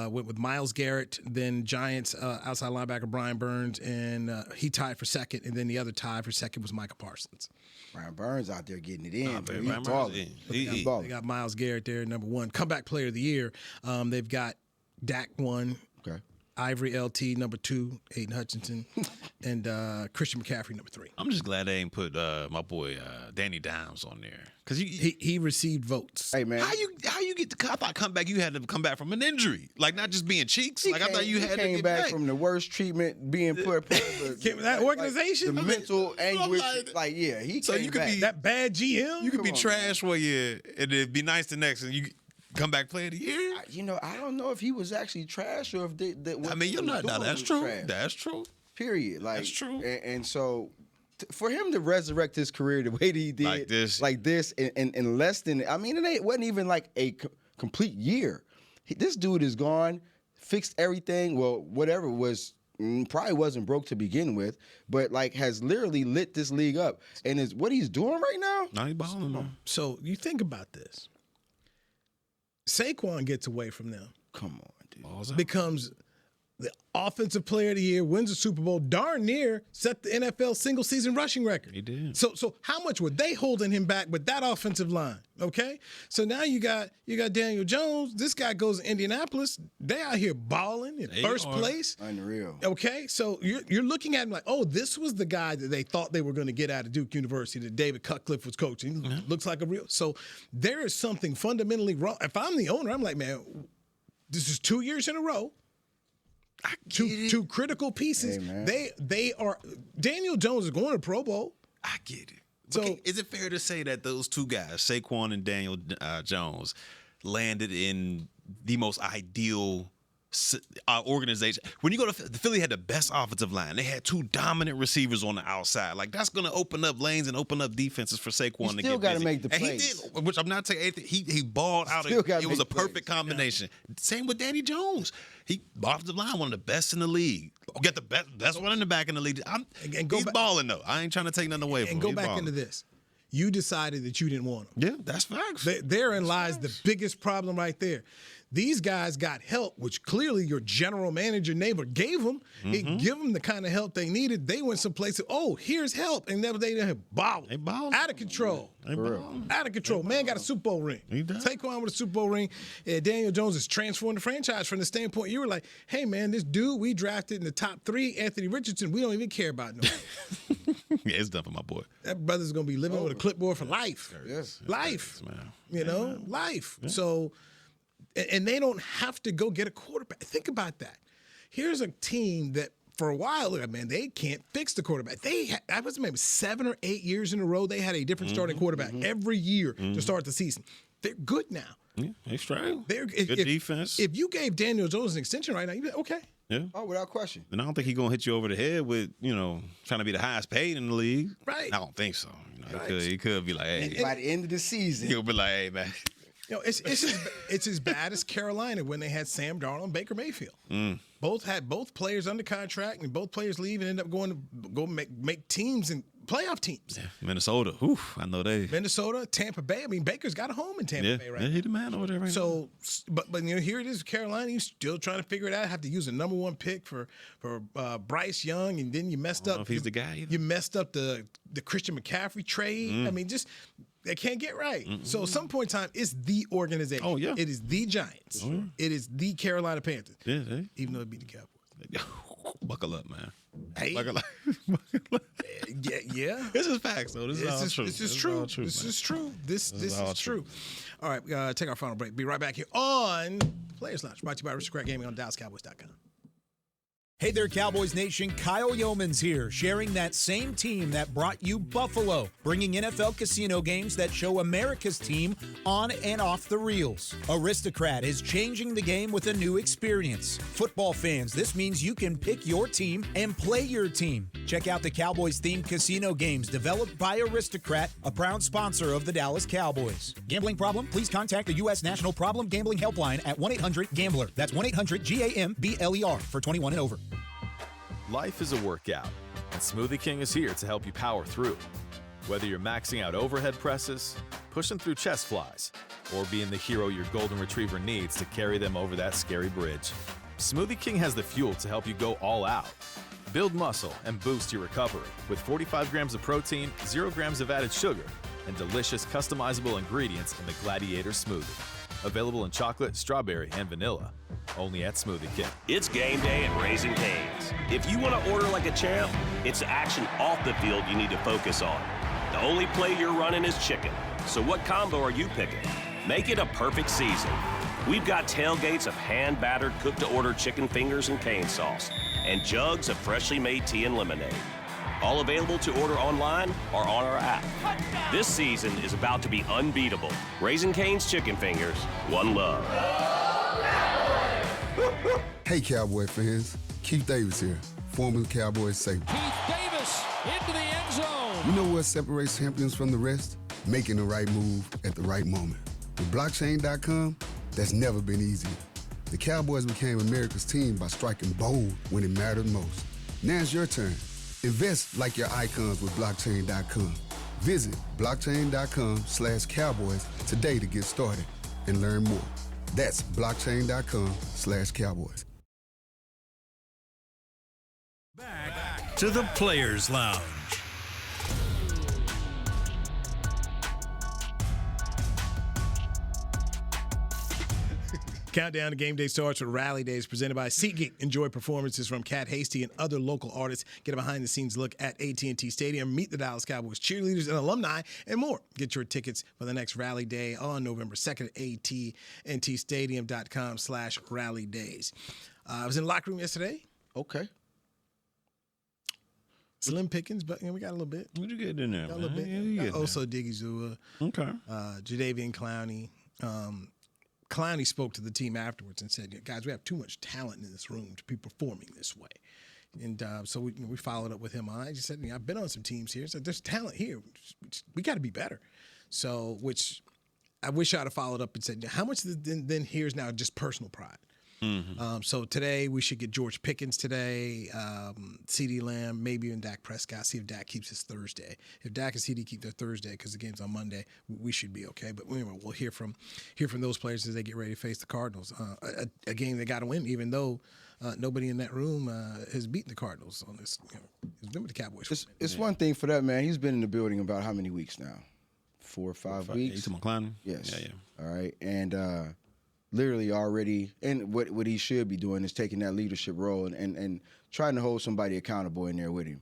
S3: went with Myles Garrett, then Giants outside linebacker Brian Burns, and he tied for second, and then the other tie for second was Micah Parsons.
S5: Brian Burns out there getting it in.
S4: Brian
S5: He's
S4: Burns,
S5: balling. He's balling.
S3: They got Myles Garrett there, number 1. Comeback Player of the Year, they've got Dak 1,
S5: Okay.
S3: Ivory LT number 2, Aiden Hutchinson, and Christian McCaffrey number 3.
S4: I'm just glad they ain't put my boy Danny Dimes on there because
S3: He received votes.
S5: Hey man,
S4: how you get to? I thought come back. You had to come back from an injury, like not just being cheeks. Like I thought you had to
S5: came
S4: get
S5: back from the worst treatment being put.
S3: That organization?
S5: the mental anguish.
S4: like-
S5: he
S4: So
S5: came
S4: you could
S5: back.
S4: be-
S3: That bad GM?
S4: You could be
S5: Come on,
S4: trash one year and then be nice the next, and you come back player of the year.
S5: I don't know if he was actually trash or if
S4: I mean, you're not. No, that's true.
S5: Trash.
S4: That's true.
S5: Period. Like
S4: That's true.
S5: And so, for him to resurrect his career the way that he did,
S4: Like this.
S5: in less than, I mean, it wasn't even like a complete year. This dude is gone, fixed everything. Well, whatever it was, probably wasn't broke to begin with, but like has literally lit this league up. And is what he's doing right now.
S4: Now he balling, man.
S3: So you think about this. Saquon gets away from them,
S5: Come on, dude.
S4: Balls out.
S3: becomes the offensive player of the year, wins the Super Bowl, darn near set the NFL single season rushing record.
S4: He did.
S3: So how much were they holding him back with that offensive line? Okay, so now you got Daniel Jones. This guy goes to Indianapolis. They out here balling in first place.
S5: Unreal.
S3: Okay, so you're looking at him like, oh, this was the guy that they thought they were going to get out of Duke University that David Cutcliffe was coaching. Looks like a real. So there is something fundamentally wrong. If I'm the owner, I'm like, man, this is 2 years in a row. Two critical pieces.
S5: Hey, man.
S3: They are. Daniel Jones is going to Pro Bowl.
S4: I get it.
S3: So-
S4: Okay, is it fair to say that those two guys, Saquon and Daniel Jones, landed in the most ideal organization. When you go to the Philly, had the best offensive line. They had 2 dominant receivers on the outside. Like, that's going to open up lanes and open up defenses for Saquon to get
S5: still got to
S4: busy.
S5: make the
S4: and
S5: plays.
S4: He did, which I'm not saying anything. He balled out. It was a perfect combination. Same with Danny Jones. He offensive line, one of the best in the league. Get the best one in the back in the league. He's balling though. I ain't trying to take nothing away from him.
S3: And go back into this. You decided that you didn't want him.
S4: Yeah, that's facts.
S3: Therein lies the biggest problem right there. These guys got help, which clearly your general manager neighbor gave them. He give them the kind of help they needed. They went someplace. Oh, here's help, and then they balling.
S4: They balling.
S3: Out of control. Out of control. Man got a Super Bowl ring.
S4: He does.
S3: Saquon with a Super Bowl ring. Daniel Jones is transforming the franchise from the standpoint you were like, hey man, this dude we drafted in the top 3, Anthony Richardson, we don't even care about no more.
S4: Yeah, it's done for my boy.
S3: That brother's gonna be living with a clipboard for life.
S5: Yes.
S3: Life.
S4: Man.
S3: You know, life. Yeah. So, and they don't have to go get a quarterback. Think about that. Here's a team that for a while, man, they can't fix the quarterback. I was maybe 7 or 8 years in a row, they had a different starting quarterback every year to start the season. They're good now.
S4: Yeah, they strong.
S3: Good
S4: defense.
S3: If you gave Daniel Jones an extension right now, you'd be like, okay.
S4: Yeah.
S5: Oh, without question.
S4: And I don't think he's going to hit you over the head with, trying to be the highest paid in the league.
S3: Right.
S4: I don't think so. He could be like, hey.
S5: By the end of the season.
S4: He'll be like, hey, man.
S3: It's as bad as Carolina when they had Sam Darnold and Baker Mayfield. Both had both players under contract, and both players leave and end up going to go make teams and playoff teams.
S4: Yeah. Minnesota, I know they.
S3: Minnesota, Tampa Bay. I mean, Baker's got a home in Tampa Bay right now.
S4: Yeah, he's the man over there right now.
S3: But here it is, Carolina. You're still trying to figure it out. Have to use a number 1 pick for Bryce Young, and then you messed up.
S4: If he's the guy either.
S3: You messed up the Christian McCaffrey trade. I mean, they can't get right. So at some point in time, it's the organization.
S4: Oh, yeah.
S3: It is the Giants. It is the Carolina Panthers.
S4: Yeah,
S3: even though it beat the Cowboys.
S4: Buckle up, man.
S3: Hey.
S4: Buckle up.
S3: Yeah.
S4: This is facts, though. This is all true.
S3: This is true. This is true. This is true. All right, take our final break. Be right back here on Players Lounge, brought to you by Aristocrat Gaming on DallasCowboys.com.
S6: Hey there, Cowboys Nation. Kyle Yeomans here, sharing that same team that brought you Buffalo, bringing NFL casino games that show America's team on and off the reels. Aristocrat is changing the game with a new experience. Football fans, this means you can pick your team and play your team. Check out the Cowboys-themed casino games developed by Aristocrat, a proud sponsor of the Dallas Cowboys. Gambling problem? Please contact the U.S. National Problem Gambling Helpline at 1-800-GAMBLER. That's 1-800-GAMBLER for 21 and over.
S8: Life is a workout, and Smoothie King is here to help you power through. Whether you're maxing out overhead presses, pushing through chest flies, or being the hero your golden retriever needs to carry them over that scary bridge, Smoothie King has the fuel to help you go all out. Build muscle and boost your recovery with 45 grams of protein, 0 grams of added sugar, and delicious customizable ingredients in the Gladiator Smoothie. Available in chocolate, strawberry, and vanilla. Only at Smoothie King.
S9: It's game day at Raising Cane's. If you want to order like a champ, it's the action off the field you need to focus on. The only play you're running is chicken. So what combo are you picking? Make it a perfect season. We've got tailgates of hand-battered, cooked-to-order chicken fingers and cane sauce, and jugs of freshly made tea and lemonade. All available to order online or on our app. This season is about to be unbeatable. Raising Cane's Chicken Fingers, one love.
S10: Hey, Cowboy fans. Keith Davis here, former Cowboys safety.
S11: Keith Davis into the end zone.
S10: You know what separates champions from the rest? Making the right move at the right moment. With blockchain.com, that's never been easier. The Cowboys became America's team by striking bold when it mattered most. Now it's your turn. Invest like your icons with blockchain.com. Visit blockchain.com/Cowboys today to get started and learn more. That's blockchain.com/Cowboys.
S1: Back to the Players Lounge.
S3: Countdown to game day starts with Rally Days presented by SeatGeek. Enjoy performances from Cat Hasty and other local artists. Get a behind-the-scenes look at AT&T Stadium. Meet the Dallas Cowboys cheerleaders and alumni and more. Get your tickets for the next Rally Day on November 2nd at AT&TStadium.com/Rally Days. I was in the locker room yesterday.
S5: Okay.
S3: Slim pickings, but we got a little bit.
S4: What'd you get in there,
S3: Got a little
S4: man?
S3: bit. Also Diggy Zua.
S4: Okay.
S3: Jadavian Clowney. Clowney spoke to the team afterwards and said, guys, we have too much talent in this room to be performing this way. And so we followed up with him on it. I just said, I've been on some teams here. So there's talent here. We got to be better. So, which I wish I'd have followed up and said, how much then here's now just personal pride. So today we should get George Pickens today, CeeDee Lamb, maybe even Dak Prescott. See if Dak keeps his Thursday. If Dak and CeeDee keep their Thursday because the game's on Monday, we should be okay. But anyway, we'll hear from those players as they get ready to face the Cardinals. A game they got to win, even though nobody in that room has beaten the Cardinals on this. He's been with the Cowboys.
S5: It's one thing for that man. He's been in the building about how many weeks now? 4 or 5 weeks.
S4: You talking about Clowney?
S5: Yes.
S4: Yeah.
S5: All right, and literally already, and what he should be doing is taking that leadership role and trying to hold somebody accountable in there with him.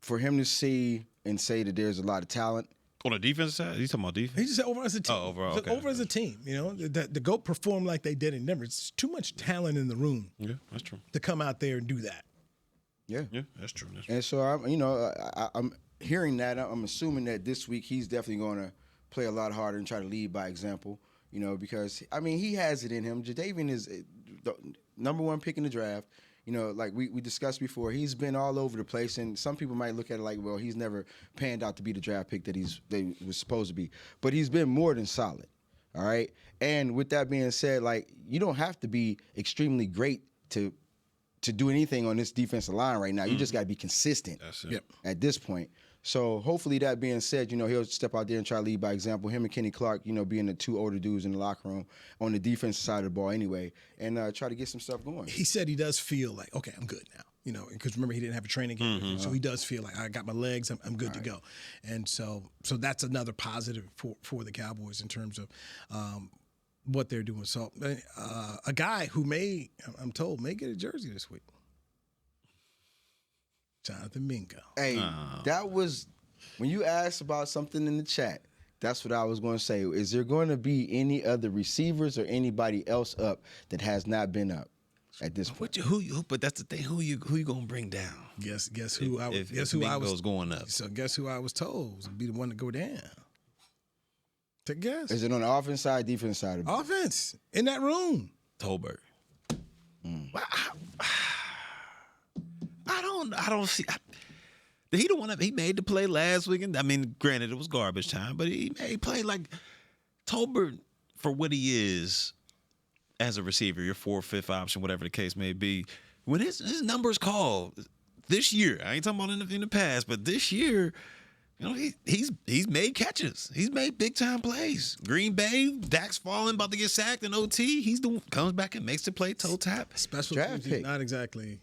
S5: For him to see and say that there's a lot of talent.
S4: On the defensive side? You talking about defense?
S3: He just said over as a team.
S4: Oh, overall, okay.
S3: Over as a team, the GOAT performed like they did in Denver. It's too much talent in the room.
S4: Yeah, that's true.
S3: To come out there and do that.
S5: Yeah,
S4: that's true.
S5: And so I'm hearing that. I'm assuming that this week he's definitely going to play a lot harder and try to lead by example. Because he has it in him. Jadeveon is the number 1 pick in the draft. Like we discussed before, he's been all over the place, and some people might look at it like, well, he's never panned out to be the draft pick that they was supposed to be. But he's been more than solid. All right. And with that being said, like, you don't have to be extremely great to do anything on this defensive line right now. You just got to be consistent.
S4: That's it.
S5: At this point. So hopefully, that being said, he'll step out there and try to lead by example. Him and Kenny Clark, being the 2 older dudes in the locker room on the defensive side of the ball anyway, and try to get some stuff going.
S3: He said he does feel like, okay, I'm good now. Because remember, he didn't have a training camp, so he does feel like I got my legs, I'm good to go. And so that's another positive for the Cowboys in terms of what they're doing. So a guy who I'm told, may get a jersey this week. Jonathan Mingo.
S5: Hey, that was when you asked about something in the chat. That's what I was going to say. Is there going to be any other receivers or anybody else up that has not been up at this point?
S4: But that's the thing. Who you going to bring down?
S3: Guess who I was
S4: going up.
S3: So guess who I was told was be the one to go down. Take a guess.
S5: Is it on the offense side, defense side? Of
S3: offense in that room.
S4: Tolbert. I don't see. He the one that he made the play last weekend. I mean, granted it was garbage time, but he played like Tolbert for what he is as a receiver, your 4th or 5th option, whatever the case may be. When his numbers called this year, I ain't talking about in the past, but this year, he's made catches. He's made big time plays. Green Bay, Dak's falling, about to get sacked in OT. Comes back and makes the play toe tap.
S3: Special
S5: draft pick.
S3: Not exactly.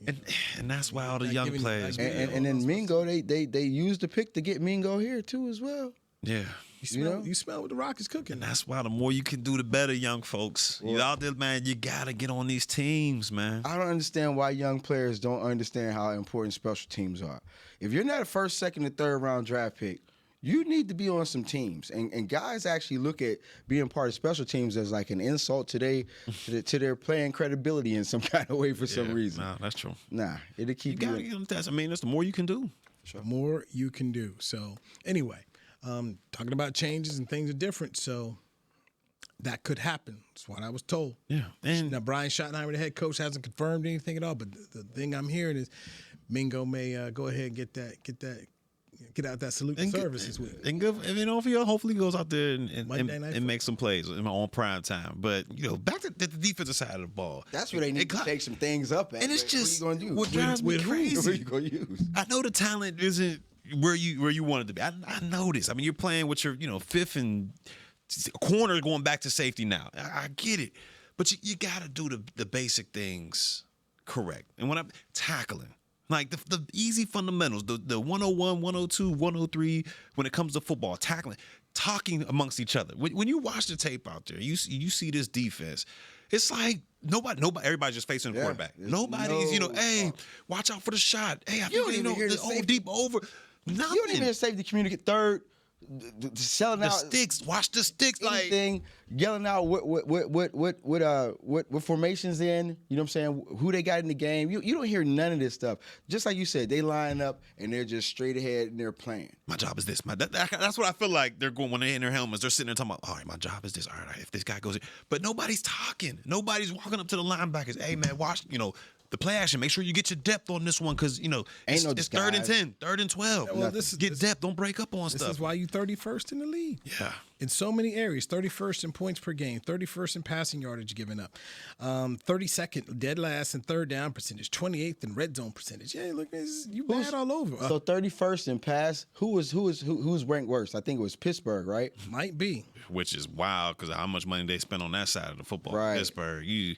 S4: And that's why all the young players.
S5: And then Mingo, they used the pick to get Mingo here too as well.
S4: Yeah.
S3: You smell what the Rock is cooking.
S4: And that's why the more you can do, the better, young folks. You out there, man, you got to get on these teams, man.
S5: I don't understand why young players don't understand how important special teams are. If you're not a 1st, 2nd, or 3rd round draft pick, you need to be on some teams. And guys actually look at being part of special teams as like an insult to their playing credibility in some kind of way for some reason.
S4: No, that's true.
S5: Nah, it'll keep you.
S4: You got to get on the test. I mean, that's the more you can do.
S3: The more you can do. So anyway, talking about changes and things are different. So that could happen. That's what I was told.
S4: Yeah. And
S3: now Brian Schottenheimer, the head coach, hasn't confirmed anything at all. But the thing I'm hearing is Mingo may go ahead and get out that salute to service this week.
S4: And hopefully he goes out there and make some plays on prime time. But back to the defensive side of the ball.
S5: That's where they need to take some things up at.
S4: And it's just
S5: what are you going to
S4: what drives me crazy.
S5: What are you going to use?
S4: I know the talent isn't where you want it to be. I know this. I mean, you're playing with your 5th and corner going back to safety now. I get it, but you got to do the basic things correct. And when I'm tackling. Like the easy fundamentals, the 101, 102, 103 when it comes to football, tackling, talking amongst each other. When you watch the tape out there, you see this defense. It's like nobody, everybody's just facing the quarterback. Nobody's, hey, watch out for the shot. Hey, I think the deep over. Nothing.
S5: You don't even safety communicate 3rd. selling
S4: The
S5: out
S4: sticks. Watch the sticks.
S5: anything, yelling out what formations in. You know what I'm saying? Who they got in the game. You don't hear none of this stuff. Just like you said, they line up and they're just straight ahead and they're playing.
S4: My job is this. That's what I feel like they're going when they're in their helmets. They're sitting there talking about, all right, my job is this. All right, if this guy goes in. But nobody's talking. Nobody's walking up to the linebackers. Hey, man, watch, the play action. Make sure you get your depth on this one because, it's 3rd and 10, 3rd and 12.
S3: Well,
S4: get depth. Don't break up on
S3: This
S4: stuff.
S3: is why you 31st in the league.
S4: Yeah.
S3: In so many areas, 31st in points per game, 31st in passing yardage given up, 32nd dead last in third down percentage, 28th in red zone percentage. Yeah, look, you bad all over.
S5: So 31st in pass. Who's ranked worse? I think it was Pittsburgh, right?
S3: Might be.
S4: Which is wild because how much money they spend on that side of the football.
S5: Right.
S4: Pittsburgh, you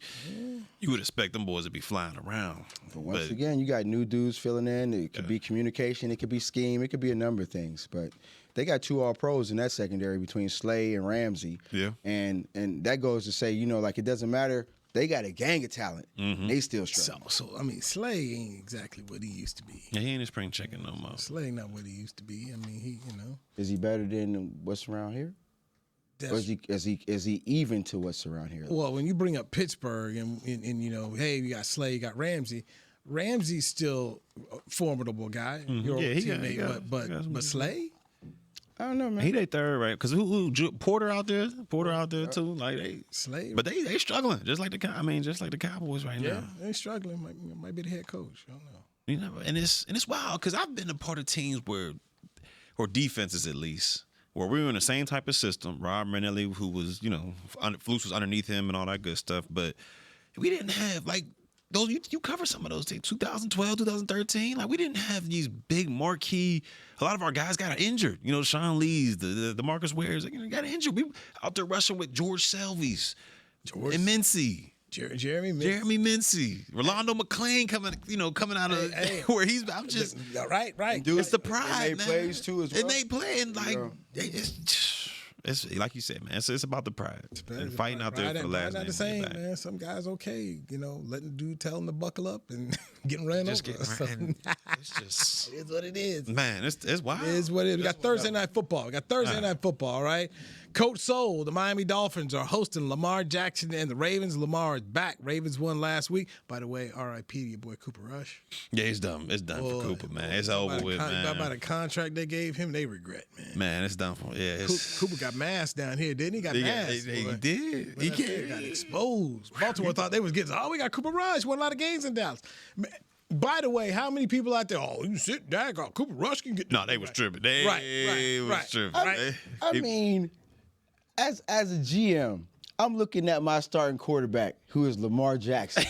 S4: would expect them boys to be flying around.
S5: But once again, you got new dudes filling in. It could be communication. It could be scheme. It could be a number of things. But they got 2 All-Pros in that secondary between Slay and Ramsey.
S4: Yeah.
S5: And that goes to say, it doesn't matter. They got a gang of talent.
S4: Mm-hmm.
S5: They still struggle.
S3: So I mean, Slay ain't exactly what he used to be.
S4: Yeah, he ain't a spring chicken no more.
S3: Slay not what he used to be. I mean, he.
S5: Is he better than what's around here? Or is he even to what's around here?
S3: Well, when you bring up Pittsburgh and hey, you got Slay, you got Ramsey. Ramsey's still a formidable guy. Your old teammate, but Slay.
S5: I don't know, man.
S4: He they third, right? Because who Porter out there too. Like they
S3: Slay,
S4: but they struggling just like the Cowboys right now.
S3: Yeah, they struggling. Might be the head coach. I don't know.
S4: And it's wild because I've been a part of teams or defenses at least, where we were in the same type of system. Rob Marinelli, who was, Flus was underneath him and all that good stuff. But we didn't have, those. You cover some of those teams, 2012, 2013. We didn't have these big marquee. A lot of our guys got injured. Sean Lee's, the Marcus Wares, got injured. We out there rushing with George Selvies and Mincy.
S3: Jeremy
S4: Mincy, Rolando McClain coming out of where he's. I'm just
S3: right.
S4: Dude, it's the pride,
S5: and they
S4: man.
S5: plays too as well.
S4: And they playing it's like you said, man. It's about the pride and fighting out there for the last.
S3: Not the same, man. Some guys letting the dude tell him to buckle up and getting ran over.
S4: It's just
S3: it is what it is,
S4: man. It's wild.
S3: It is what it is. We got Thursday night football. All right. Coach Soul, the Miami Dolphins are hosting Lamar Jackson and the Ravens. Lamar is back. Ravens won last week. By the way, R.I.P. to your boy Cooper Rush.
S4: Yeah, it's done. It's done for Cooper, man. It's over with, man.
S3: About the contract they gave him, they regret, man.
S4: Man, it's done for. Yeah,
S3: Cooper got masked down here, didn't he? He got
S4: did.
S3: He got exposed. Baltimore thought they was getting. We got Cooper Rush. Won a lot of games in Dallas. By the way, how many people out there? Oh, you sit down. Cooper Rush can get.
S4: No, they was tripping. They was tripping.
S5: I mean, as a GM, I'm looking at my starting quarterback, who is Lamar Jackson.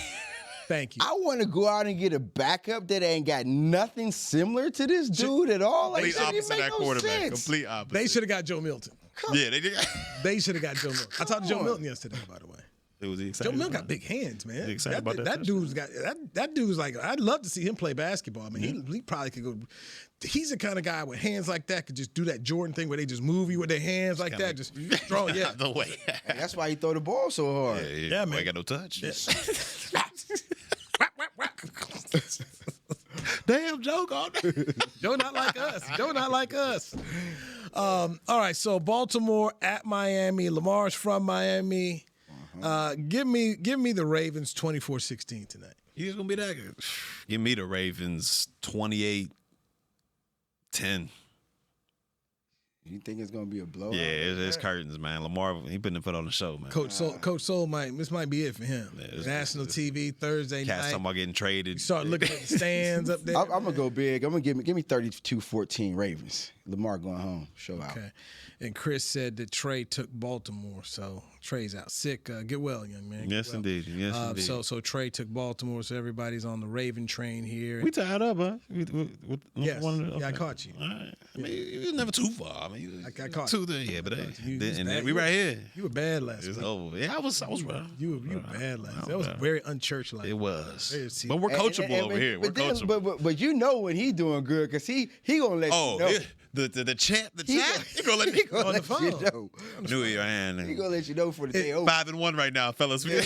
S3: Thank you.
S5: I want to go out and get a backup that ain't got nothing similar to this dude at all.
S4: Complete opposite that quarterback. Complete opposite.
S3: They should have got Joe Milton.
S4: Yeah, they did.
S3: They should have got Joe Milton. I talked to Joe Milton yesterday, by the way.
S4: Was he excited?
S3: Joe Milton got big hands, man.
S4: He excited about that?
S3: That dude's got that dude's like. I'd love to see him play basketball. I mean, he probably could go. He's the kind of guy with hands like that could just do that Jordan thing where they just move you with their hands like that, just throw. Yeah,
S4: the way.
S5: That's why he throw the ball so hard.
S3: Yeah, man.
S4: I got no touch. Yeah. Damn, Joe gone.
S3: Joe not like us. Joe not like us. All right, so Baltimore at Miami. Lamar's from Miami. Give me the Ravens 24-16 tonight.
S4: He's gonna be that good. Give me the Ravens 28-10.
S5: You think it's gonna be a blowout?
S4: Yeah, it's curtains, man. Lamar, he putting the foot on the show, man.
S3: Coach Soul this might be it for him. Yeah, National TV Thursday
S4: Cats
S3: night.
S4: talking about getting traded.
S3: You start looking at the stands up there.
S5: I'm gonna go big. I'm gonna give me 32-14 Ravens. Lamar going home. Show out.
S3: Okay. And Chris said that Trey took Baltimore, so Trey's out sick. Get well, young man.
S4: Yes, indeed. Yes, indeed.
S3: So Trey took Baltimore, so everybody's on the Raven train here.
S4: We tied up, huh?
S3: Yes. I caught you.
S4: All right. I mean, it was never too far. I mean,
S3: I caught
S4: you. Yeah, but we right here.
S3: You were bad last week.
S4: Oh, yeah, I was rough.
S3: You were bad last. That was very unchurch-like.
S4: It was. But we're coachable over here. We're coachable.
S5: But you know when he doing good because he gonna let you know.
S4: Yeah. The chat, he gonna let me
S5: on the phone. You know.
S4: Knew it, man.
S5: He gonna let you know for the day over.
S4: 5-1 right now, fellas.
S5: Yeah.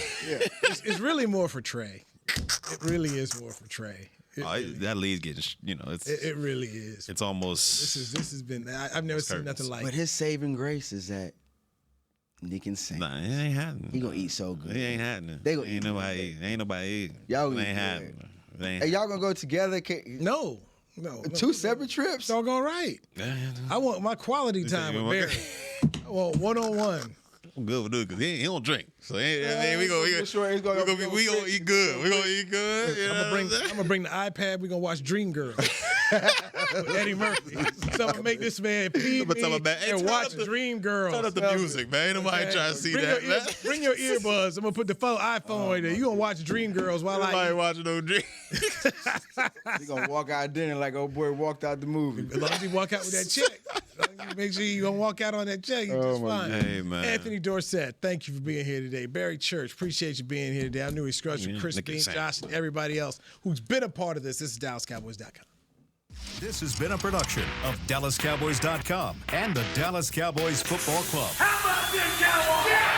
S3: It's really more for Trey. It really is more for Trey.
S4: That lead's getting,
S3: It really is.
S4: It's almost.
S3: This has been. I've never seen nothing like.
S5: But his saving grace is that Nick can sing.
S4: Nah, it ain't happening.
S5: He gonna eat so good.
S4: It ain't happening.
S5: They gonna
S4: ain't
S5: eat
S4: nobody eating. Ain't nobody eating.
S5: Y'all
S4: it
S5: eat
S4: ain't
S5: good.
S4: happening.
S5: Hey, y'all gonna go together?
S3: No.
S5: Two separate trips.
S3: Don't go right. I want my quality time with Barry. I want one-on-one.
S4: I'm good with it because he don't drink. So we gonna eat good. We gonna eat good.
S3: I'm gonna bring the iPad. We gonna watch Dreamgirls with Eddie Murphy. So I'm gonna make this man feed me and watch Dreamgirls.
S4: Turn up the music, man. Ain't nobody trying to see that.
S3: Bring your earbuds. I'm gonna put the iPhone right there. You gonna watch Dreamgirls while I eat.
S4: Watching no dream.
S5: He gonna walk out dinner like old boy walked out the movie.
S3: As long as he walk out with that check. Make sure you gonna walk out on that check. You're just fine.
S4: Hey, man.
S3: Anthony Dorsett, thank you for being here today. Barry Church, appreciate you being here today. I knew he scratched with Chris Bean, Josh, and everybody else who's been a part of this. This is DallasCowboys.com.
S1: This has been a production of DallasCowboys.com and the Dallas Cowboys Football Club.
S12: How about this, Cowboys? Yeah!